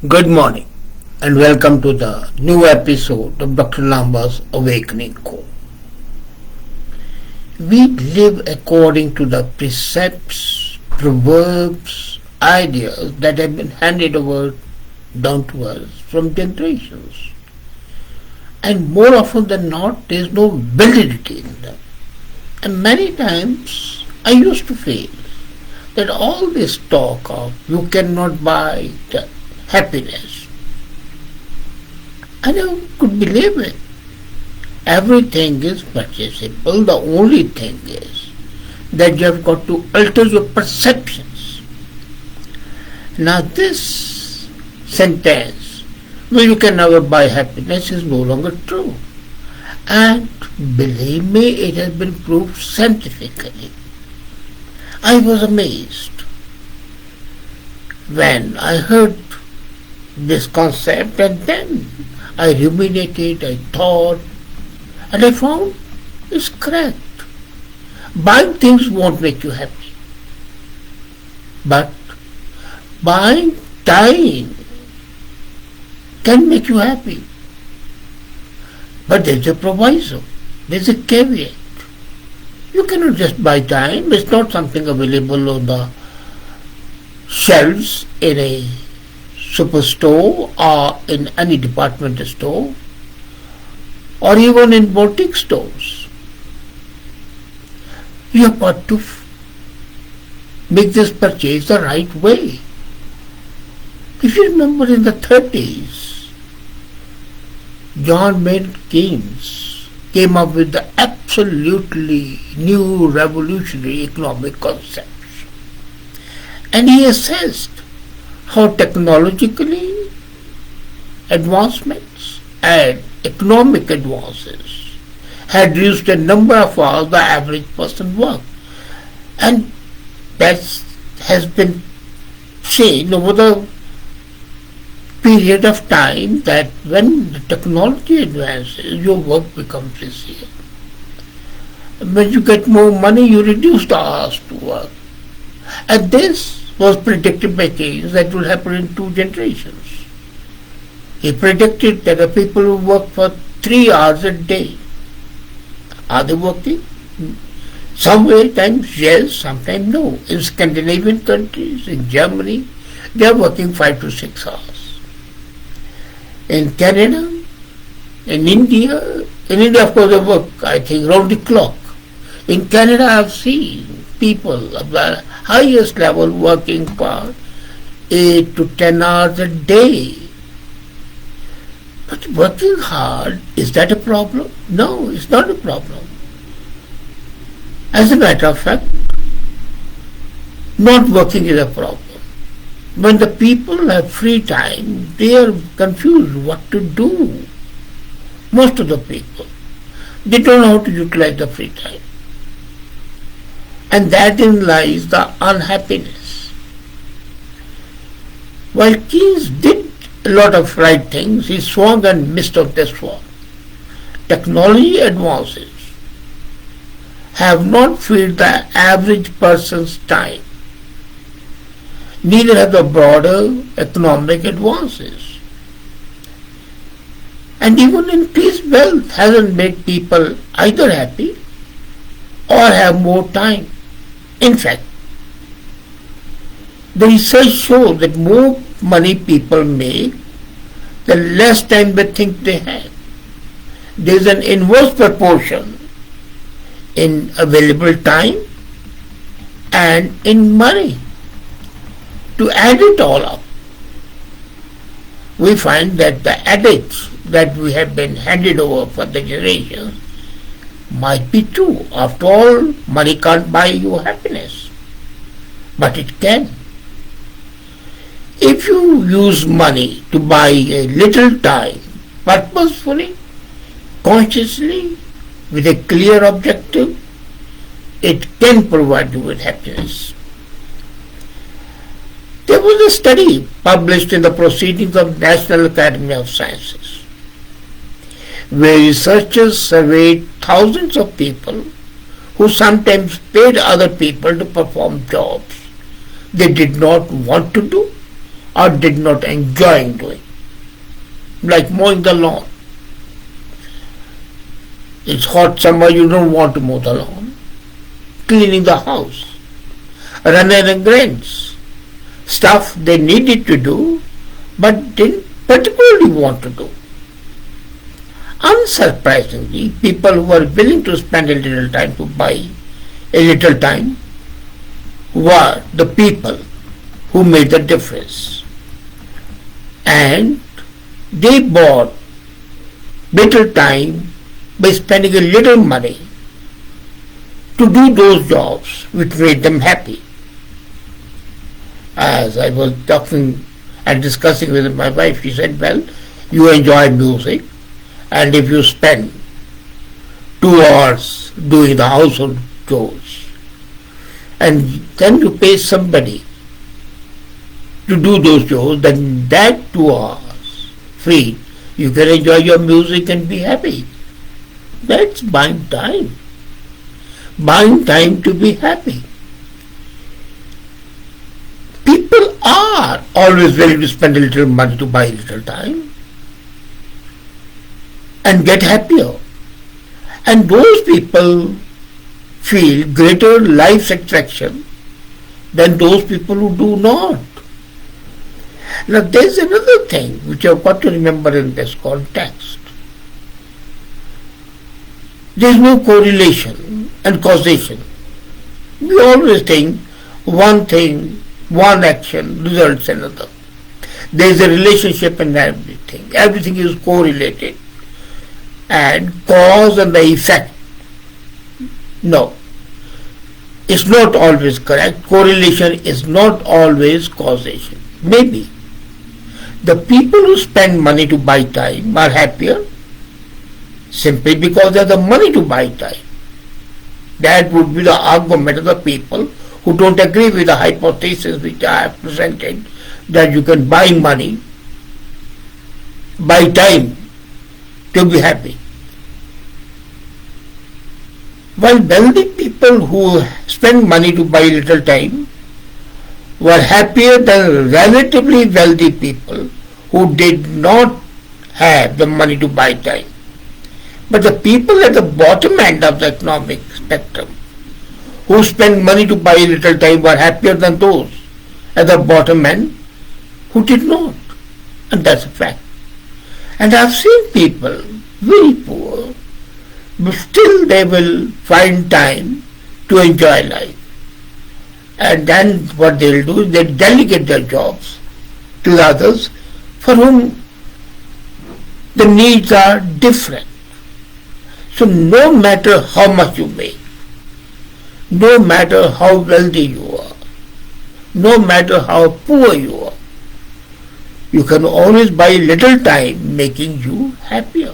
Good morning and welcome to the new episode of Dr. Lamba's Awakening Call. We live according to the precepts, proverbs, ideas that have been handed over down to us from generations. And more often than not, there is no validity in them. And many times I used to feel that all this talk of you cannot buy the happiness, I never could believe it. Everything is purchasable. The only thing is that you have got to alter your perceptions. Now this sentence, well, you can never buy happiness, is no longer true. And believe me, it has been proved scientifically. I was amazed when I heard this concept, and then I ruminated, I thought, and I found it's correct. Buying things won't make you happy. But buying time can make you happy. But there's a proviso, there's a caveat. You cannot just buy time. It's not something available on the shelves in a superstore or in any department store or even in boutique stores. You have got to make this purchase the right way. If you remember, in the 30s, John Maynard Keynes came up with the absolutely new revolutionary economic concepts. And he assessed how technologically advancements and economic advances had reduced the number of hours the average person worked. And that has been seen over the period of time that when the technology advances, your work becomes easier. When you get more money, you reduce the hours to work. And this was predicted by Keynes that will happen in 2 generations. He predicted that the people who work for 3 hours a day, are they working? Sometimes yes, sometimes no. In Scandinavian countries, in Germany, they are working 5 to 6 hours. In Canada, in India of course they work, I think, round the clock. In Canada I have seen people of the highest level working for 8 to 10 hours a day. But working hard, is that a problem? No, it's not a problem. As a matter of fact, not working is a problem. When the people have free time, they are confused what to do. Most of the people, they don't know how to utilize the free time. And therein lies the unhappiness. While Keynes did a lot of right things, he swung and missed on this one. Technology advances have not filled the average person's time. Neither have the broader economic advances. And even increased wealth hasn't made people either happy or have more time. In fact, the research shows that more money people make, the less time they think they have. There is an inverse proportion in available time and in money. To add it all up, we find that the adage that we have been handed over for the generations might be true. After all, money can't buy you happiness, but it can. If you use money to buy a little time, purposefully, consciously, with a clear objective, it can provide you with happiness. There was a study published in the Proceedings of National Academy of Sciences, where researchers surveyed thousands of people who sometimes paid other people to perform jobs they did not want to do or did not enjoy doing, like mowing the lawn. It's hot summer, you don't want to mow the lawn. Cleaning the house, running errands, stuff they needed to do but didn't particularly want to do. Unsurprisingly, people who were willing to spend a little time to buy a little time were the people who made the difference. And they bought little time by spending a little money to do those jobs which made them happy. As I was talking and discussing with my wife, she said, well, you enjoy music, and if you spend 2 hours doing the household chores, and then you pay somebody to do those chores, then that 2 hours free, you can enjoy your music and be happy. That's buying time. Buying time to be happy. People are always willing to spend a little money to buy a little time and get happier. And those people feel greater life satisfaction than those people who do not. Now there's another thing which I've got to remember in this context. There's no correlation and causation. We always think one thing, one action results another. There's a relationship in everything. Everything is correlated. And cause and the effect. No. It's not always correct. Correlation is not always causation. Maybe. The people who spend money to buy time are happier simply because they have the money to buy time. That would be the argument of the people who don't agree with the hypothesis which I have presented, that you can buy money, buy time to be happy. While wealthy people who spend money to buy little time were happier than relatively wealthy people who did not have the money to buy time. But the people at the bottom end of the economic spectrum who spend money to buy little time were happier than those at the bottom end who did not. And that's a fact. And I've seen people very poor, but still they will find time to enjoy life. And then what they will do is they delegate their jobs to others for whom the needs are different. So no matter how much you make, no matter how wealthy you are, no matter how poor you are, you can always buy little time making you happier.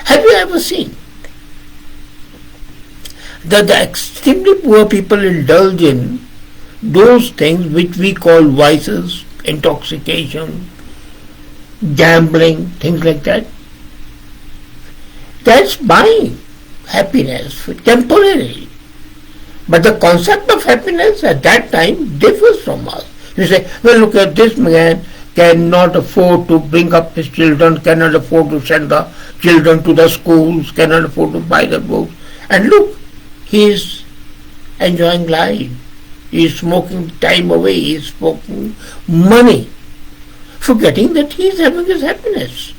Have you ever seen that the extremely poor people indulge in those things which we call vices, intoxication, gambling, things like that? That's buying happiness temporarily. But the concept of happiness at that time differs from us. You say, well, look at this man cannot afford to bring up his children, cannot afford to send the children to the schools, cannot afford to buy the books. And look, he is enjoying life. He is smoking time away. He is smoking money, forgetting that he is having his happiness.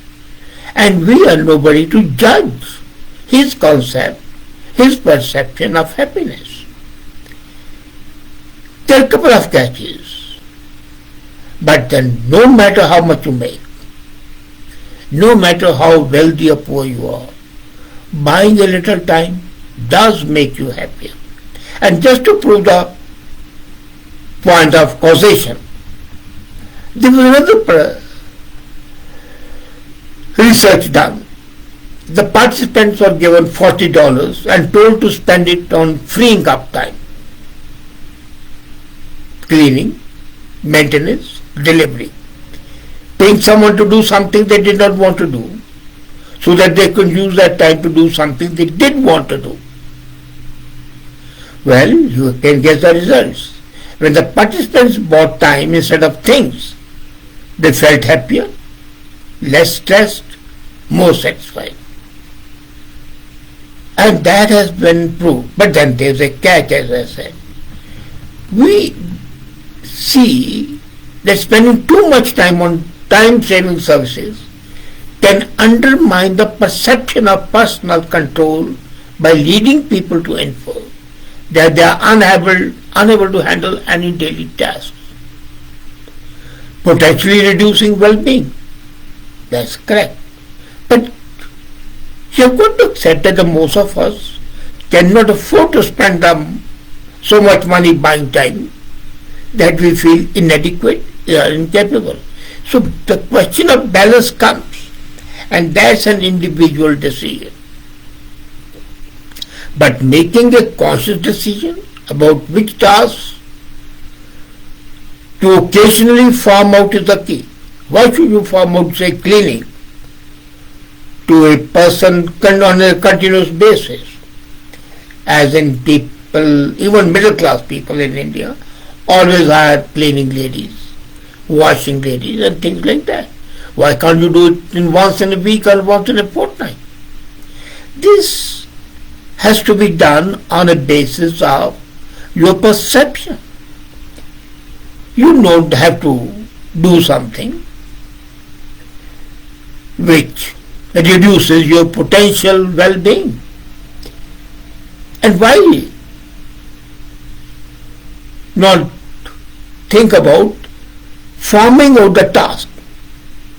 And we are nobody to judge his concept, his perception of happiness. There are a couple of catches. But then no matter how much you make, no matter how wealthy or poor you are, buying a little time does make you happier. And just to prove the point of causation, there was another research done. The participants were given $40 and told to spend it on freeing up time. Cleaning, maintenance, delivery. Paying someone to do something they did not want to do, so that they could use that time to do something they did want to do. Well, you can guess the results. When the participants bought time instead of things, They felt happier, less stressed, more satisfied. And that has been proved. But then there's a catch, as I said. We see that spending too much time on time-saving services can undermine the perception of personal control by leading people to infer that they are unable to handle any daily tasks, potentially reducing well-being. That's correct. But you have got to accept that the most of us cannot afford to spend so much money buying time that we feel inadequate or incapable. So the question of balance comes, and that's an individual decision. But making a conscious decision about which tasks to occasionally farm out is the key. Why should you farm out, say, cleaning to a person on a continuous basis? As in people, even middle class people in India, always hire cleaning ladies, washing ladies and things like that. Why can't you do it once in a week or once in a fortnight? This has to be done on a basis of your perception. You don't have to do something which reduces your potential well-being. And why not think about farming out the task?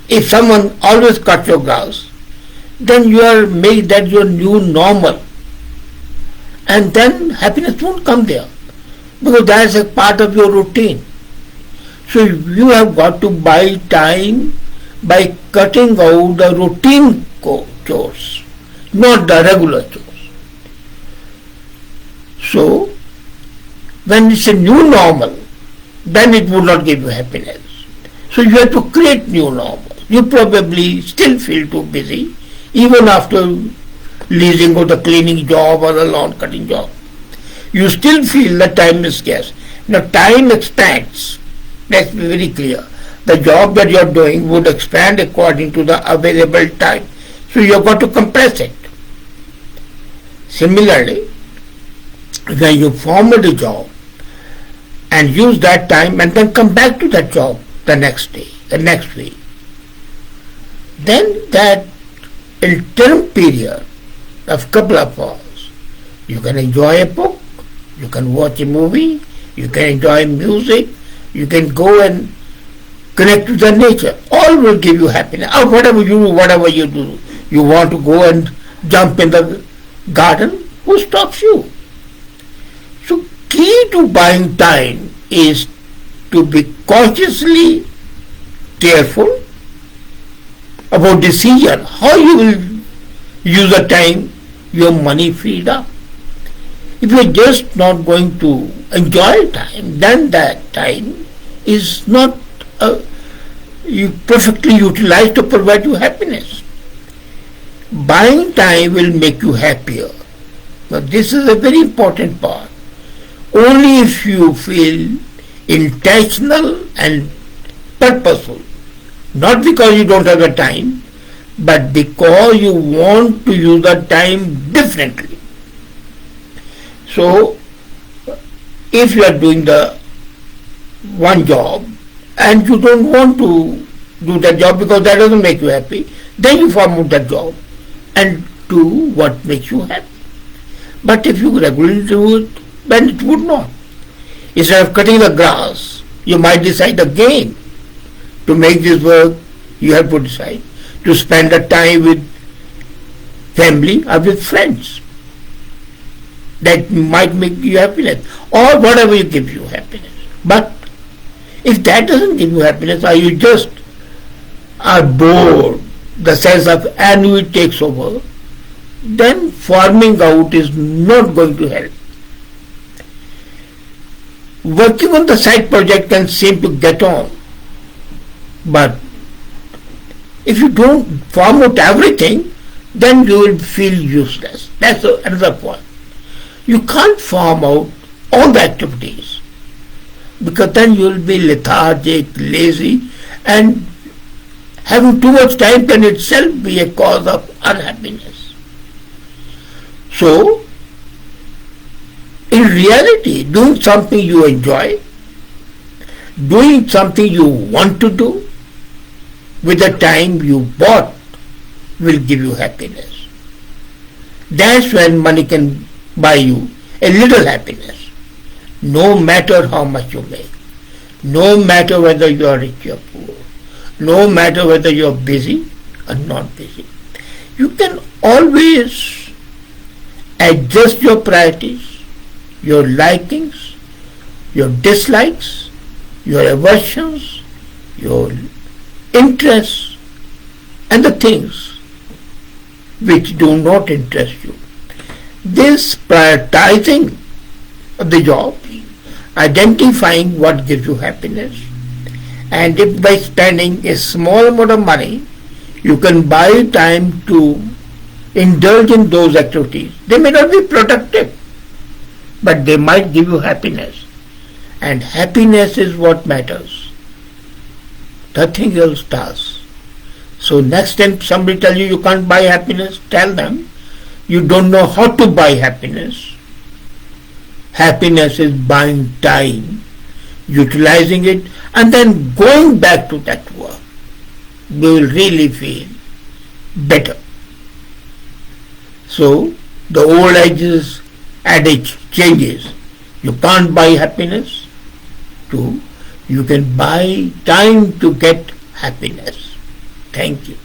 If someone always cuts your grass, then you are made that your new normal, and then happiness won't come there because that is a part of your routine. So you have got to buy time by cutting out the routine chores, not the regular chores. So when it's a new normal, then it would not give you happiness. So you have to create new normal. You probably still feel too busy even after leasing out the cleaning job or the lawn cutting job. You still feel that time is scarce. Now time expands. Let's be very clear. The job that you are doing would expand according to the available time. So you have got to compress it. Similarly, when you format a job and use that time and then come back to that job the next day, the next week, then that interim period of couple of hours, you can enjoy a book, you can watch a movie, you can enjoy music, you can go and connect with the nature. All will give you happiness. Or whatever you do, you want to go and jump in the garden, who stops you? So key to buying time is to be consciously careful about decision, how you will use the time your money freed up. If you are just not going to enjoy time, then that time is not perfectly utilized to provide you happiness. Buying time will make you happier. But this is a very important part. Only if you feel intentional and purposeful, not because you don't have the time, but because you want to use the time differently. So, if you are doing the one job and you don't want to do that job because that doesn't make you happy, then you form out that job and do what makes you happy. But if you regularly do it, then it would not. Instead of cutting the grass, you might decide again to make this work. You have to decide to spend the time with family or with friends. That might make you happiness, or whatever you give you happiness. But if that doesn't give you happiness, or you just are bored, the sense of ennui takes over, then farming out is not going to help. Working on the side project can seem to get on, but if you don't farm out everything, then you will feel useless. That's another point. You can't farm out all the activities because then you will be lethargic, lazy, And having too much time can itself be a cause of unhappiness. So, in reality, doing something you enjoy, doing something you want to do, with the time you bought will give you happiness. That's when money can buy you a little happiness, no matter how much you make, no matter whether you are rich or poor, no matter whether you are busy or not busy. You can always adjust your priorities, your likings, your dislikes, your aversions, your interests, and the things which do not interest you. This prioritizing of the job, identifying what gives you happiness, and if by spending a small amount of money you can buy time to indulge in those activities, they may not be productive, but they might give you happiness, and happiness is what matters. Nothing else does. So next time somebody tells you can't buy happiness, tell them you don't know how to buy happiness. Happiness is buying time, utilizing it, and then going back to that work. You will really feel better. So the old adage changes. You can't buy happiness. To you can buy time to get happiness. Thank you.